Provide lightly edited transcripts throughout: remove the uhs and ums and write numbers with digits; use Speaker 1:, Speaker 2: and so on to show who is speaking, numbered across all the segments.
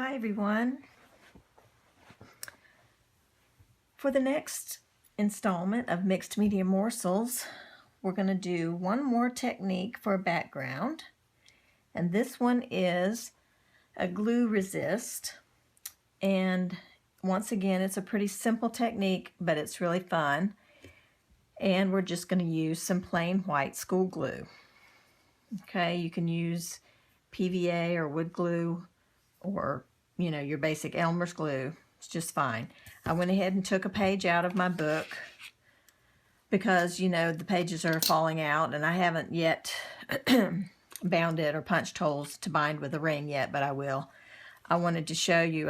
Speaker 1: Hi everyone. For the next installment of Mixed Media Morsels, we're going to do one more technique for a background. And this one is a glue resist. And once again, it's a pretty simple technique, but it's really fun. And we're just going to use some plain white school glue. Okay, you can use PVA or wood glue or your basic Elmer's glue. It's just fine. I went ahead and took a page out of my book because the pages are falling out and I haven't yet bound it or punched holes to bind with a ring yet, but I will. I wanted to show you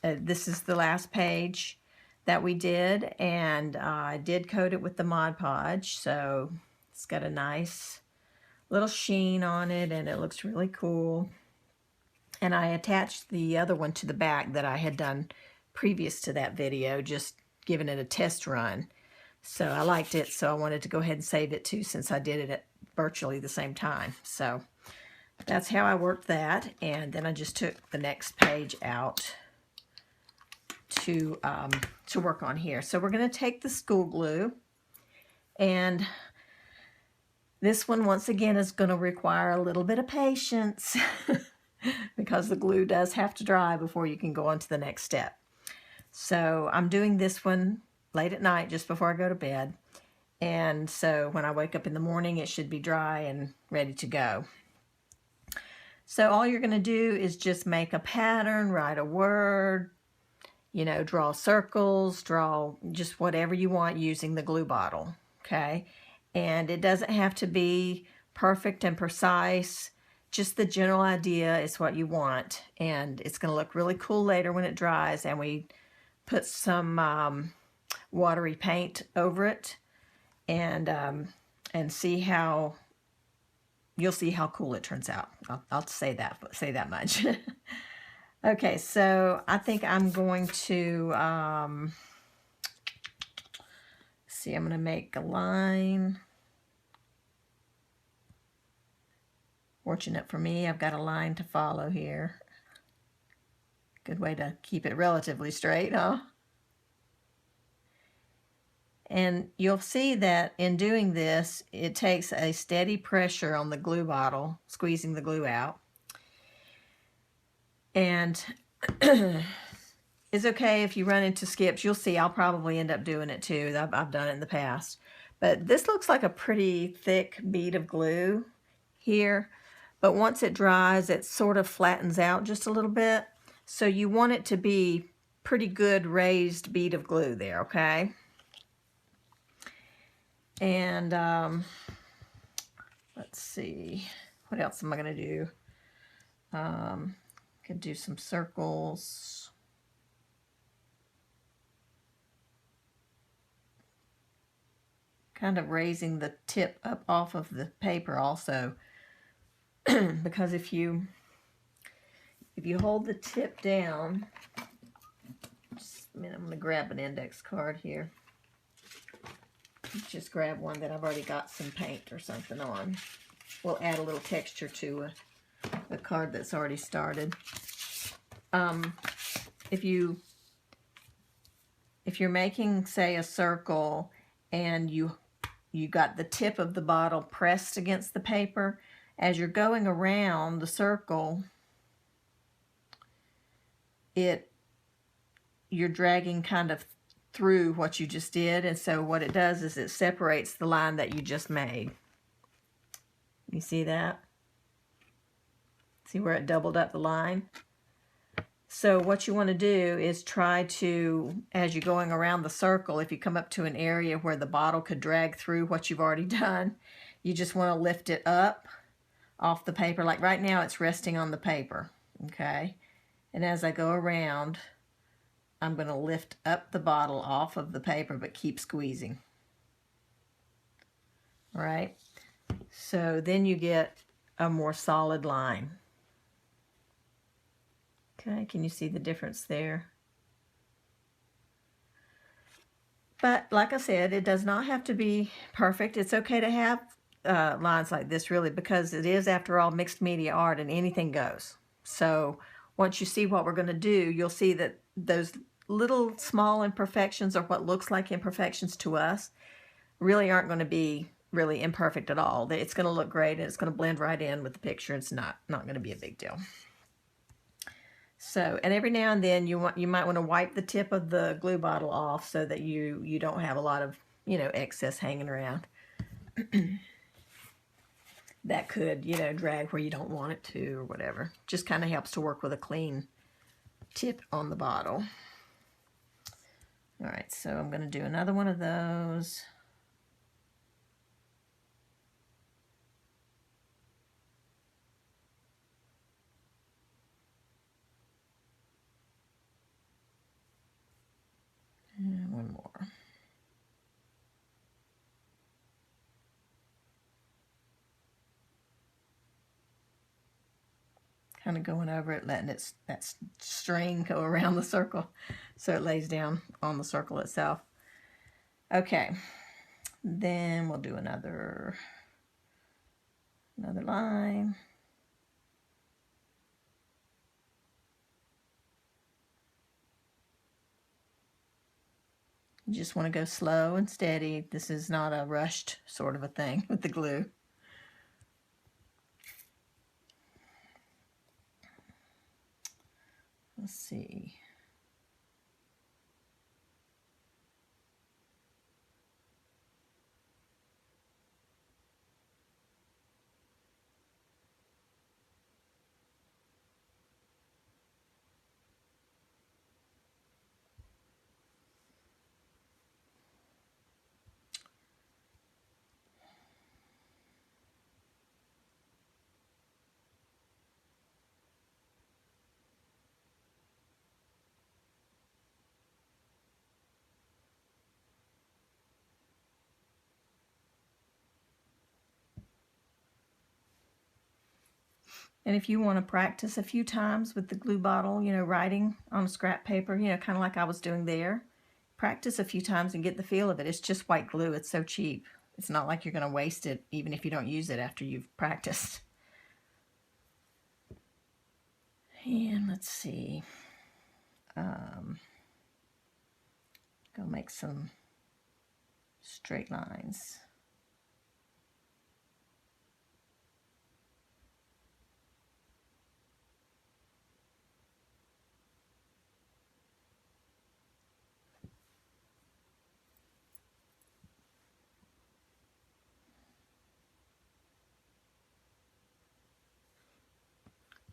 Speaker 1: this is the last page that we did, and I did coat it with the Mod Podge, so it's got a nice little sheen on it and it looks really cool. And I attached the other one to the back that I had done previous to that video, just giving it a test run. So I liked it, so I wanted to go ahead and save it too, since I did it at virtually the same time. So that's how I worked that. And then I just took the next page out to work on here. So we're going to take the school glue, and this one once again is going to require a little bit of patience because the glue does have to dry before you can go on to the next step. So I'm doing this one late at night just before I go to bed, and so when I wake up in the morning it should be dry and ready to go. So all you're going to do is just make a pattern, write a word, draw circles, draw just whatever you want using the glue bottle, okay? And it doesn't have to be perfect and precise. Just the general idea is what you want, and it's going to look really cool later when it dries, and we put some watery paint over it, and see how you'll see how cool it turns out. I'll say that much. Okay, so I think I'm going to see. I'm going to make a line. Fortunate for me, I've got a line to follow here. Good way to keep it relatively straight, huh? And you'll see that in doing this, it takes a steady pressure on the glue bottle, squeezing the glue out. And it's okay if you run into skips. You'll see I'll probably end up doing it too. I've done it in the past. But this looks like a pretty thick bead of glue here. But once it dries, it sort of flattens out just a little bit. So you want it to be pretty good raised bead of glue there, okay? And let's see, what else am I going to do? Could do some circles. Kind of raising the tip up off of the paper also. Because if you hold the tip down, just a minute, I'm going to grab an index card here. Just grab one that I've already got some paint or something on. We'll add a little texture to a card that's already started. If you're making, say, a circle, and you got the tip of the bottle pressed against the paper, as you're going around the circle, you're dragging kind of through what you just did, and so what it does is it separates the line that you just made. You see that? See where it doubled up the line? So what you want to do is try to, as you're going around the circle, if you come up to an area where the bottle could drag through what you've already done, you just want to lift it up off the paper. Like right now it's resting on the paper, okay? And as I go around, I'm going to lift up the bottle off of the paper, but keep squeezing. All right? So then you get a more solid line. Okay, can you see the difference there? But like I said, it does not have to be perfect. It's okay to have lines like this, really, because it is, after all, mixed media art and anything goes. So once you see what we're going to do, you'll see that those little small imperfections, or what looks like imperfections to us, really aren't going to be really imperfect at all. It's going to look great and it's going to blend right in with the picture. It's not going to be a big deal. So, and every now and then you might want to wipe the tip of the glue bottle off so that you don't have a lot of, you know, excess hanging around. That could, you know, drag where you don't want it to or whatever. Just kind of helps to work with a clean tip on the bottle. All right, so I'm going to do another one of those. And one more. Kind of going over it, letting that string go around the circle so it lays down on the circle itself. Okay, then we'll do another line. You just want to go slow and steady. This is not a rushed sort of a thing with the glue. Let's see. And if you want to practice a few times with the glue bottle, you know, writing on scrap paper, you know, kind of like I was doing there, practice a few times and get the feel of it. It's just white glue. It's so cheap. It's not like you're going to waste it even if you don't use it after you've practiced. And let's see. Go make some straight lines.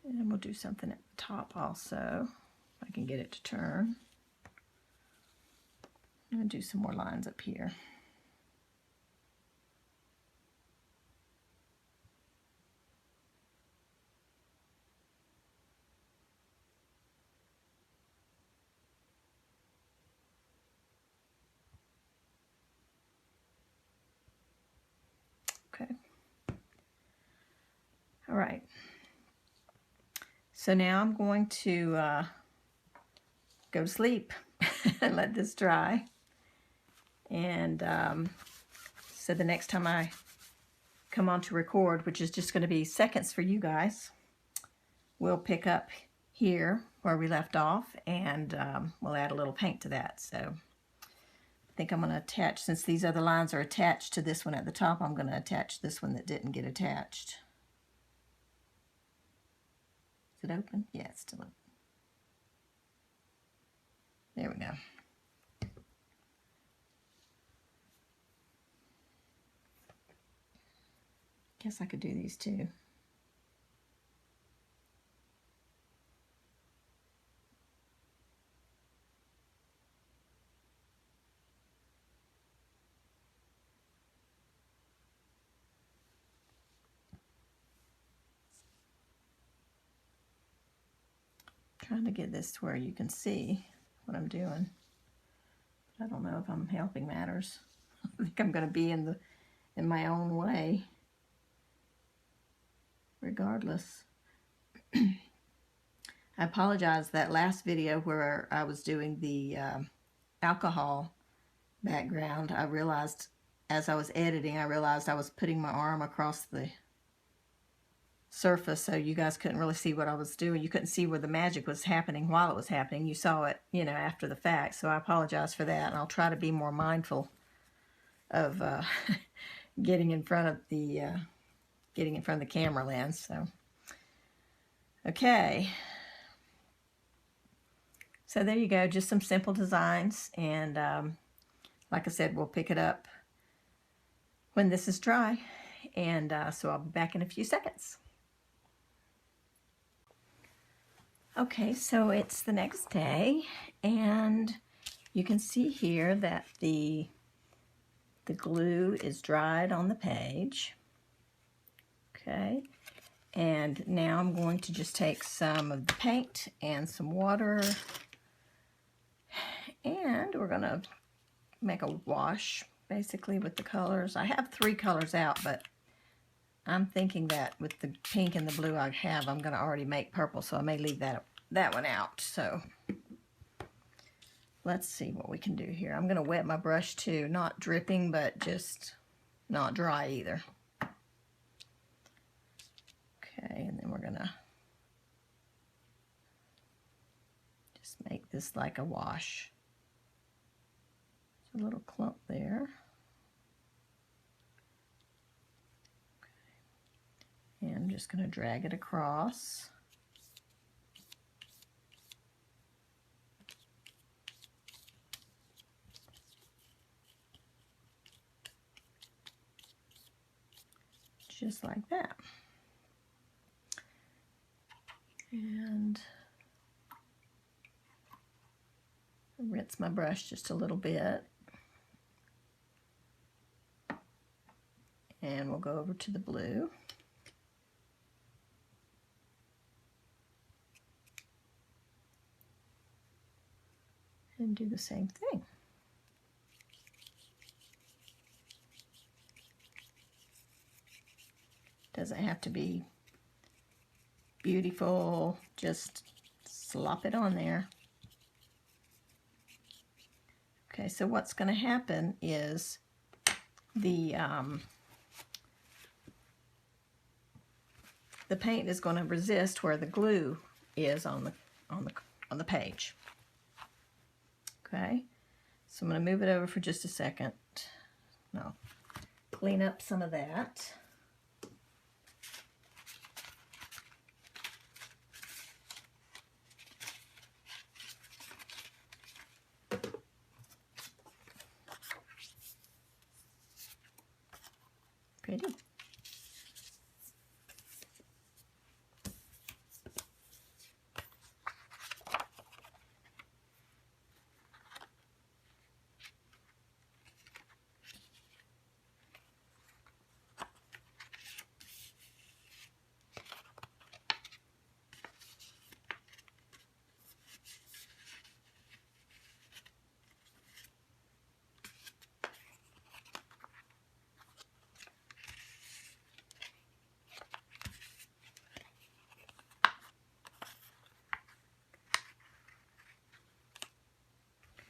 Speaker 1: And we'll do something at the top also. If I can get it to turn. I'm going to do some more lines up here. Okay. All right. So now I'm going to go to sleep and let this dry. And so the next time I come on to record, which is just going to be seconds for you guys, we'll pick up here where we left off, and we'll add a little paint to that. So I think I'm going to attach, since these other lines are attached to this one at the top, I'm going to attach this one that didn't get attached. Is it open? Yeah, it's still open. There we go. Guess I could do these too. Trying to get this to where you can see what I'm doing. I don't know if I'm helping matters. I think I'm going to be in my own way, regardless. I apologize, that last video where I was doing the alcohol background, I realized as I was editing, I realized I was putting my arm across the surface, so you guys couldn't really see what I was doing. You couldn't see where the magic was happening while it was happening. You saw it, you know, after the fact. So I apologize for that, and I'll try to be more mindful of getting in front of the camera lens. So okay, so there you go, just some simple designs, and like I said, we'll pick it up when this is dry, and so I'll be back in a few seconds. Okay, so it's the next day, and you can see here that the glue is dried on the page. Okay, and now I'm going to just take some of the paint and some water, and we're going to make a wash basically with the colors. I have 3 colors out, but I'm thinking that with the pink and the blue I have, I'm going to already make purple, so I may leave that one out. So let's see what we can do here. I'm going to wet my brush too, not dripping, but just not dry either. Okay, and then we're going to just make this like a wash. There's a little clump there. And I'm just going to drag it across. Just like that. And rinse my brush just a little bit. And we'll go over to the blue. And do the same thing. Doesn't have to be beautiful, just slop it on there. Okay, so what's going to happen is the paint is going to resist where the glue is on the page. Okay, so I'm going to move it over for just a second. Now, clean up some of that. Pretty.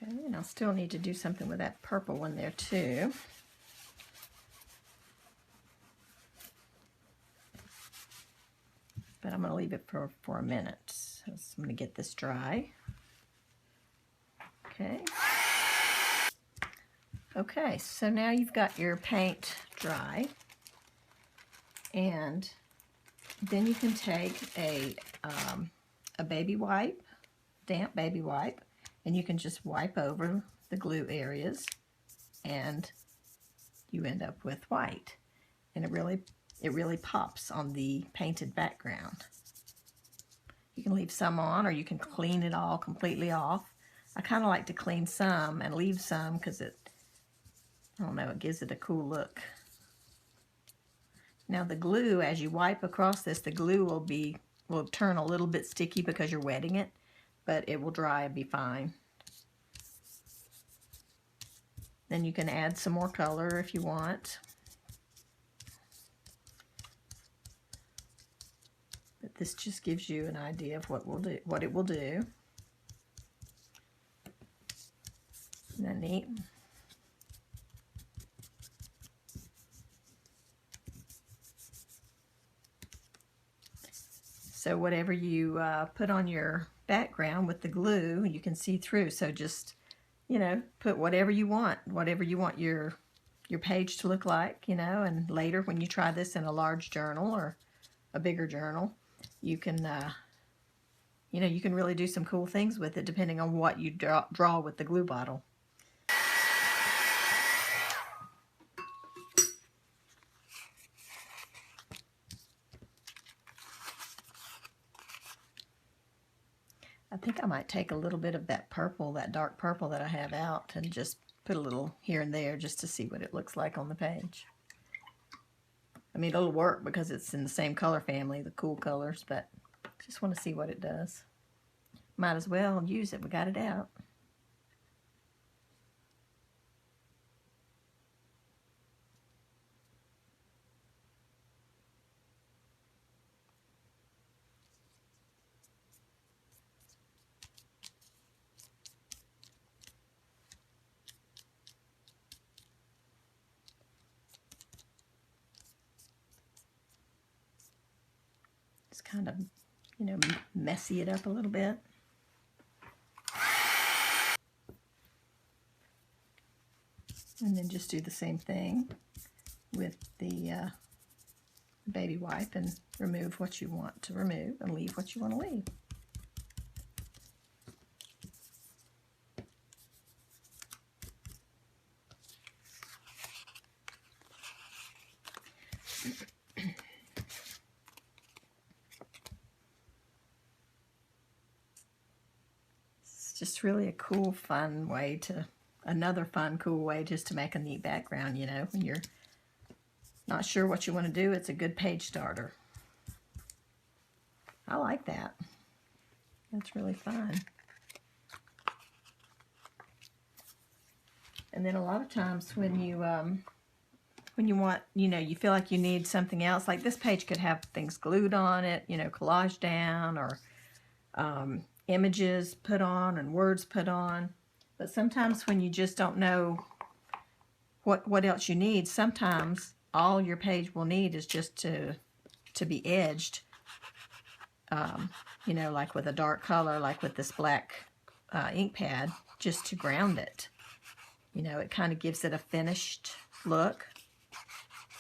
Speaker 1: Okay, and I'll still need to do something with that purple one there too. But I'm going to leave it for a minute. So I'm going to get this dry. Okay. Okay, so now you've got your paint dry. And then you can take a baby wipe, damp baby wipe, and you can just wipe over the glue areas, and you end up with white. And it really pops on the painted background. You can leave some on, or you can clean it all completely off. I kind of like to clean some and leave some because I don't know, it gives it a cool look. Now the glue, as you wipe across this, the glue will turn a little bit sticky because you're wetting it, but it will dry and be fine. Then you can add some more color if you want. But this just gives you an idea of what it will do. Isn't that neat? So whatever you put on your background with the glue, you can see through. So just, you know, put whatever you want your page to look like, you know, and later when you try this in a large journal or a bigger journal, you can, you know, you can really do some cool things with it depending on what you draw with the glue bottle. I think I might take a little bit of that purple, that dark purple that I have out, and just put a little here and there just to see what it looks like on the page. I mean, it'll work because it's in the same color family, the cool colors, but just want to see what it does. Might as well use it. We got it out. Just kind of, you know, messy it up a little bit. And then just do the same thing with the baby wipe and remove what you want to remove and leave what you want to leave. It's just really a cool, fun way to, another fun, cool way just to make a neat background, you know, when you're not sure what you want to do. It's a good page starter. I like that. That's really fun. And then a lot of times when you want, you know, you feel like you need something else, like this page could have things glued on it, you know, collaged down, or images put on and words put on. But sometimes when you just don't know what else you need, sometimes all your page will need is just to be edged, you know, like with a dark color, like with this black ink pad, just to ground it. You know, it kind of gives it a finished look.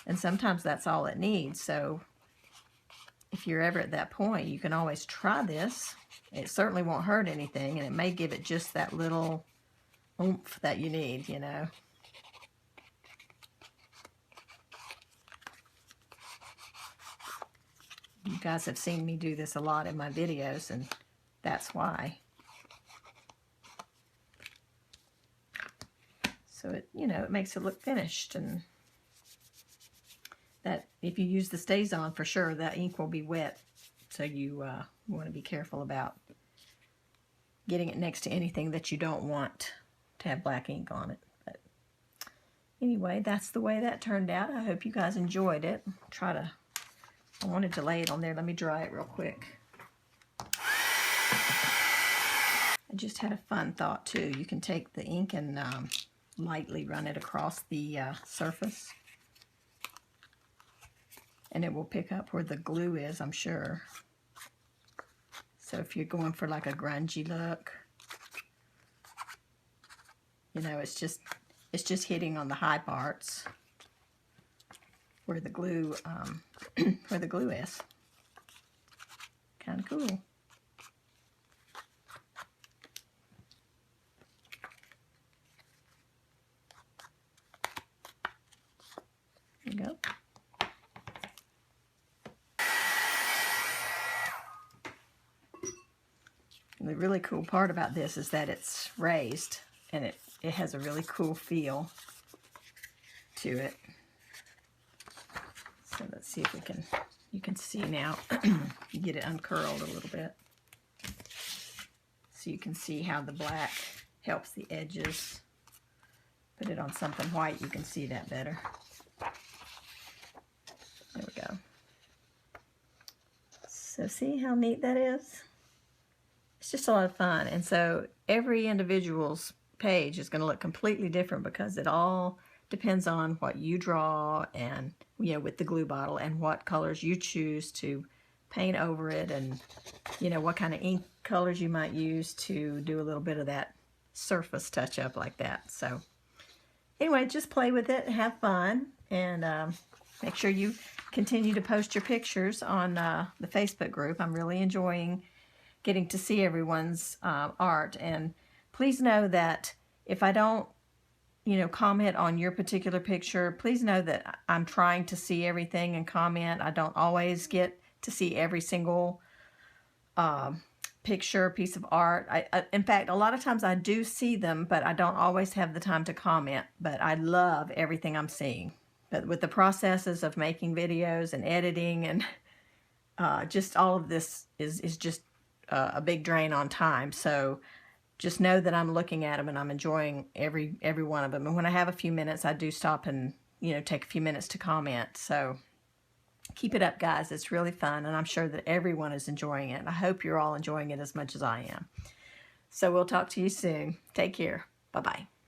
Speaker 1: And sometimes that's all it needs. So if you're ever at that point, you can always try this. It certainly won't hurt anything, and it may give it just that little oomph that you need, you know. You guys have seen me do this a lot in my videos, and that's why. So it, you know, it makes it look finished, and that if you use the StazOn, for sure that ink will be wet. So you want to be careful about getting it next to anything that you don't want to have black ink on it. But anyway, that's the way that turned out. I hope you guys enjoyed it. I wanted to lay it on there. Let me dry it real quick. I just had a fun thought too. You can take the ink and lightly run it across the surface, and it will pick up where the glue is, I'm sure. So if you're going for like a grungy look, you know, it's just hitting on the high parts where the glue where the glue is. Kind of cool. There you go. The really cool part about this is that it's raised, and it has a really cool feel to it. So let's see if you can see now, you get it uncurled a little bit. So you can see how the black helps the edges. Put it on something white, you can see that better. There we go. So see how neat that is? It's just a lot of fun. And so every individual's page is going to look completely different because it all depends on what you draw, and, you know, with the glue bottle, and what colors you choose to paint over it, and you know what kind of ink colors you might use to do a little bit of that surface touch up like that. So anyway, just play with it, have fun, and make sure you continue to post your pictures on the Facebook group. I'm really enjoying getting to see everyone's art, and please know that if I don't, you know, comment on your particular picture, please know that I'm trying to see everything and comment. I don't always get to see every single picture, piece of art. In fact, a lot of times I do see them, but I don't always have the time to comment. But I love everything I'm seeing. But with the processes of making videos and editing and just all of this is just a big drain on time. So just know that I'm looking at them and I'm enjoying every one of them. And when I have a few minutes, I do stop and, you know, take a few minutes to comment. So keep it up, guys. It's really fun, and I'm sure that everyone is enjoying it. I hope you're all enjoying it as much as I am. So we'll talk to you soon. Take care. Bye-bye.